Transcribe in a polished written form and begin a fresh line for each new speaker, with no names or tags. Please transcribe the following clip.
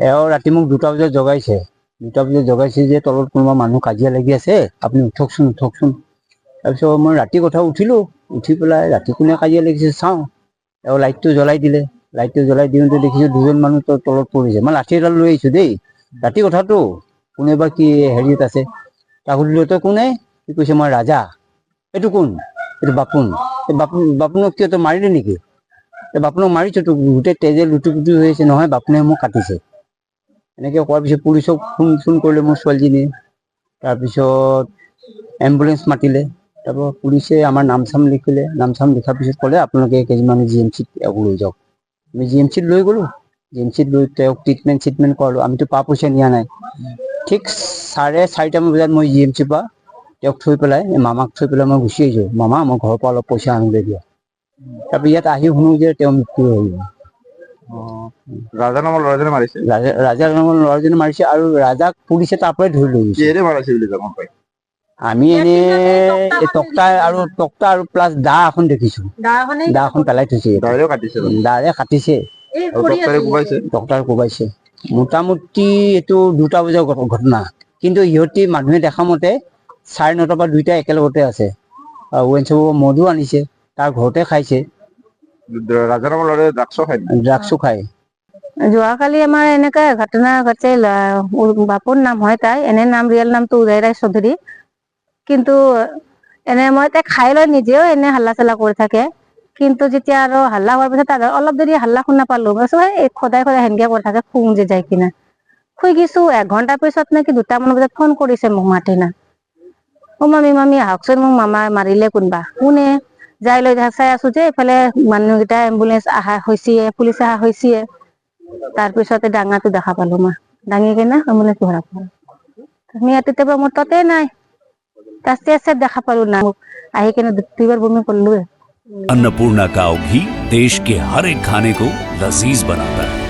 এওঁ ৰাতি মোক 2টা বজাত জগাইছে 2টা বজাত জগাইছে যে তলত কোনোবা মানুহ কাজিয়া লাগি আছে আপুনি উঠকচোন উঠকচোন। তাৰপিছত মই ৰাতি কথা উঠিলোঁ, উঠি পেলাই ৰাতি কোনে কাজিয়া লাগিছে চাওঁ। এওঁ লাইটটো জ্বলাই দিলে, লাইটটো জ্বলাই দিওঁতে দেখিছোঁ 2জন মানুহ তলত পৰিছে। মই লাঠি এডাল লৈ আহিছোঁ দেই, ৰাতি কথাটো কোনেবা কি হেৰিত আছে। তাক সুধিলোঁ তই কোনে? সি কৈছে মই ৰাজা। এইটো কোন? এইটো বাপোন। বাপোনক কিয় তই মাৰিলি নেকি? বাপোনক মাৰিছোঁ তোক, গোটেই তেজে লুটি পুটি হৈ আছে নহয়, বাপোনে মোক কাটিছে। এনেকৈ কোৱাৰ পিছত পুলিচক ফোন কৰিলে মোৰ ছোৱালীজনীয়ে। তাৰপিছত এম্বুলেঞ্চ মাতিলে, তাৰপৰা পুলিচে আমাৰ নাম চাম লিখিলে, নাম চাম লিখাৰ পিছত ক'লে আপোনালোকে কেইদিনমান GMCত লৈ যাওক। আমি GMCত লৈ গ'লোঁ, GMCত লৈ তেওঁক ট্ৰিটমেণ্ট কৰালোঁ। আমিতো পইচা নিয়া নাই। ঠিক 4:30মান বজাত মই GMCৰ পৰা তেওঁক থৈ পেলাই মামাক থৈ পেলাই মই গুচি আহিছোঁ। মামা মই ঘৰৰ পৰা অলপ পইচা আনোগৈ দিয়া। তাৰপৰা ইয়াত আহি শুনো যে তেওঁ মৃত্যু হৈ গ'ল।
ৰাজা নামৰ ল'ৰাজনে মাৰিছে।
ৰাজা নামৰ ল'ৰাজনে মাৰিছে আৰু ৰাজাক পুলিচে তাৰ পৰাই ধৰি লৈ গৈছে।
কিহেৰে মাৰিছে বুলি গম পাই?
আমি এনে তক্তা আৰু প্লাছ দা এখন দেখিছোঁ। দাখন পেলাই থৈছে,
দাৰেও কাটিছে মানে।
দাৰে কাটিছে, ডক্টৰে কোবাইছে। মোটামুটি এইটো 2টা বজাৰ ঘটনা, কিন্তু ইহঁতি মানুহে দেখা মতে 9:30 পৰা 2টা একেলগতে আছে। ৱেন চব মদো আনিছে, তাৰ ঘৰতে খাইছে।
ৰাজা নামৰ ল'ৰাই
ড্ৰাগছো খায়।
যোৱাকালি আমাৰ এনেকা ঘটনা ঘটে, বাপুৰ নাম হয় তাই, এনে নাম ৰিয়েল নামটো উদয় ৰায় চৌধুৰী। কিন্তু এনে মই তাই খাই লৈ নিজেও এনে হাল্লা চাল্লা কৰি থাকে। কিন্তু যেতিয়া আৰু হাল্লা হোৱাৰ পিছত অলপ দেৰি হাল্লা শুনা পালো, মই সদায় সেনেকে কৰি থাকে, শুং যে যাই কিনে শুই গিছো। 1 ঘন্টাৰ পিছত নেকি 2টামান বজাত ফোন কৰিছে মোক মাতি না, মামী আহকচোন, মোক মামাই মাৰিলে কোনবা। কোনে? যাই লৈ চাই আছো যে এইফালে মানুহকেইটা এম্বুলেন্স অহা হৈছে, পুলিচ অহা হৈছে। তাৰপিছতে ডাঙাটো দেখা পালো, মই দাঙি কিনে এম্বুলেন্স ভৰা পালো। তেতিয়া মোৰ তাতে নাই, চেট দেখা পালো না, আহি কিনে 2 বমি করলো।
अन्नपूर्णा काव घी देश के हर एक खाने को लजीज बनाता है।